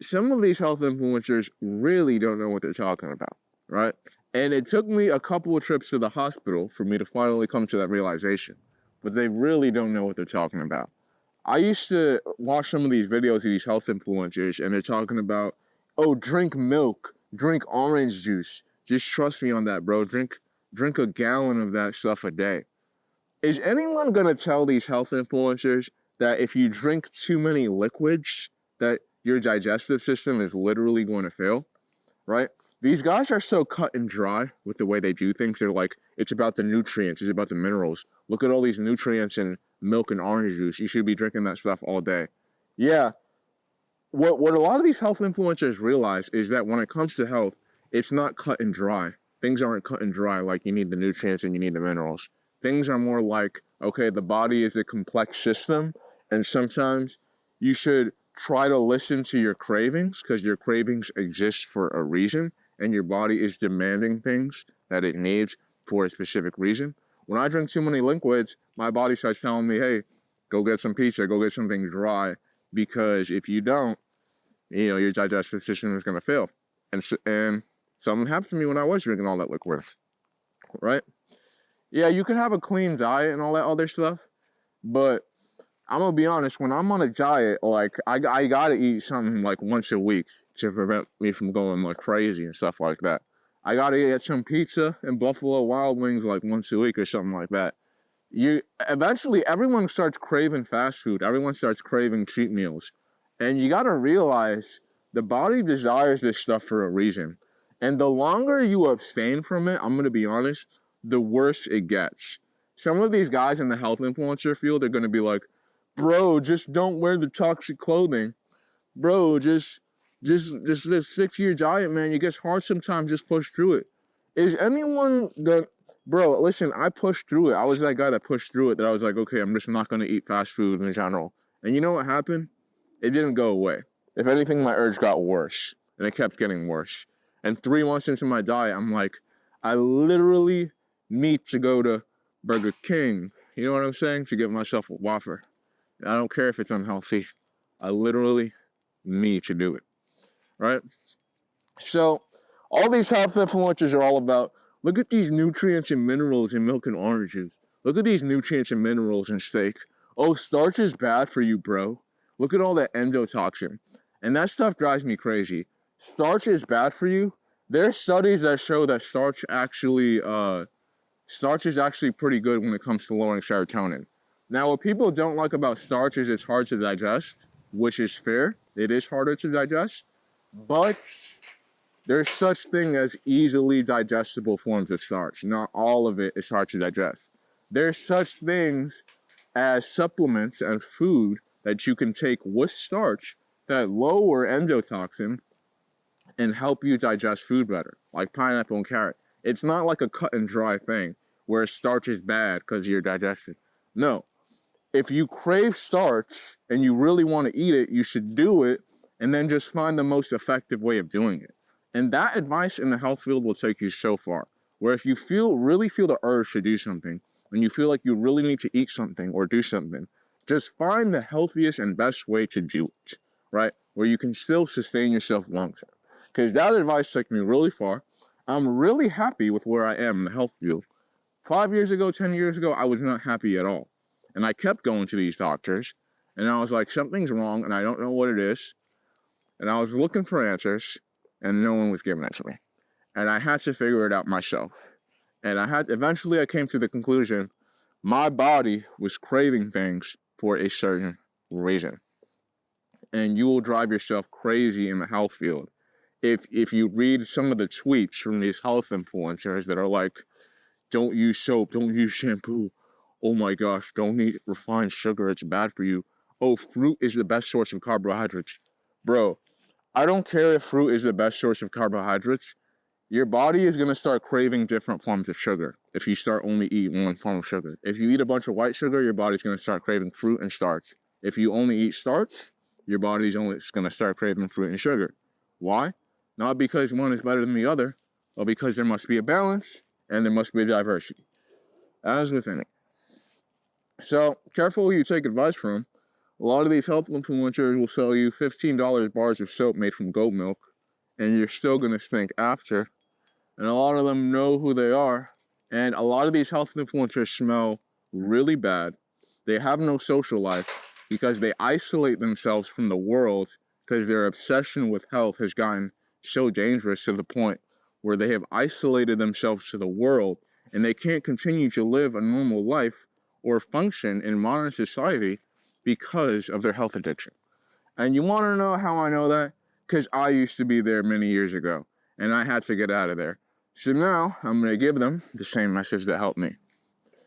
some of these health influencers really don't know what they're talking about, right? And it took me a couple of trips to the hospital for me to finally come to that realization. But they really don't know what they're talking about. I used to watch some of these videos of these health influencers, and they're talking about, oh, drink milk, drink orange juice. Just trust me on that, bro. Drink a gallon of that stuff a day. Is anyone gonna tell these health influencers that if you drink too many liquids, that your digestive system is literally going to fail? Right? These guys are so cut and dry with the way they do things. They're like, it's about the nutrients, it's about the minerals. Look at all these nutrients in milk and orange juice. You should be drinking that stuff all day. Yeah, what a lot of these health influencers realize is that when it comes to health, it's not cut and dry. Things aren't cut and dry like you need the nutrients and you need the minerals. Things are more like, okay, the body is a complex system, and sometimes you should try to listen to your cravings because your cravings exist for a reason, and your body is demanding things that it needs for a specific reason. When I drink too many liquids, my body starts telling me, hey, go get some pizza, go get something dry, because if you don't, your digestive system is going to fail. And something happened to me when I was drinking all that liquid, right? Yeah, you can have a clean diet and all that other stuff, but I'm gonna be honest, when I'm on a diet, like, I gotta eat something like once a week to prevent me from going like crazy and stuff like that. I gotta get some pizza and Buffalo Wild Wings like once a week or something like that. You eventually everyone starts craving fast food. Everyone starts craving cheat meals. And you gotta realize the body desires this stuff for a reason. And the longer you abstain from it, I'm gonna be honest, the worse it gets. Some of these guys in the health influencer field are gonna be like, bro, just don't wear the toxic clothing. Bro, just stick to your diet, man. It gets hard sometimes, just push through it. Is anyone gonna Bro, listen, I pushed through it. I was that guy that pushed through it, that I was like, okay, I'm just not gonna eat fast food in general. And you know what happened? It didn't go away. If anything, my urge got worse. And it kept getting worse. And 3 months into my diet, I'm like, I literally need to go to Burger King. You know what I'm saying? To get myself a Whopper. I don't care if it's unhealthy. I literally need to do it. Right? So, all these health influencers are all about, look at these nutrients and minerals in milk and oranges. Look at these nutrients and minerals in steak. Oh, starch is bad for you, bro. Look at all that endotoxin. And that stuff drives me crazy. Starch is bad for you. There are studies that show that starch is actually pretty good when it comes to lowering serotonin. Now, what people don't like about starch is it's hard to digest, which is fair. It is harder to digest, but there's such thing as easily digestible forms of starch. Not all of it is hard to digest. There's such things as supplements and food that you can take with starch that lower endotoxin and help you digest food better, like pineapple and carrot. It's not like a cut and dry thing where starch is bad because of your digestion. No. If you crave starch and you really want to eat it, you should do it and then just find the most effective way of doing it. And that advice in the health field will take you so far. Where if you really feel the urge to do something, and you feel like you really need to eat something or do something, just find the healthiest and best way to do it, right? Where you can still sustain yourself long term. Because that advice took me really far. I'm really happy with where I am in the health field. 5 years ago, 10 years ago, I was not happy at all. And I kept going to these doctors, and I was like, something's wrong, and I don't know what it is. And I was looking for answers, and no one was giving it to me. And I had to figure it out myself. And eventually I came to the conclusion, my body was craving things for a certain reason. And you will drive yourself crazy in the health field if you read some of the tweets from these health influencers that are like, don't use soap, don't use shampoo. Oh my gosh, don't eat refined sugar, it's bad for you. Oh, fruit is the best source of carbohydrates. Bro, I don't care if fruit is the best source of carbohydrates. Your body is going to start craving different forms of sugar if you start only eating one form of sugar. If you eat a bunch of white sugar, your body's going to start craving fruit and starch. If you only eat starch, your body's only going to start craving fruit and sugar. Why? Not because one is better than the other, but because there must be a balance and there must be a diversity. As with anything. So, careful who you take advice from. A lot of these health influencers will sell you $15 bars of soap made from goat milk, and you're still going to stink after. And a lot of them know who they are. And a lot of these health influencers smell really bad. They have no social life because they isolate themselves from the world because their obsession with health has gotten so dangerous to the point where they have isolated themselves to the world and they can't continue to live a normal life or function in modern society because of their health addiction. And you want to know how I know that? Because I used to be there many years ago and I had to get out of there. So now I'm going to give them the same message that helped me.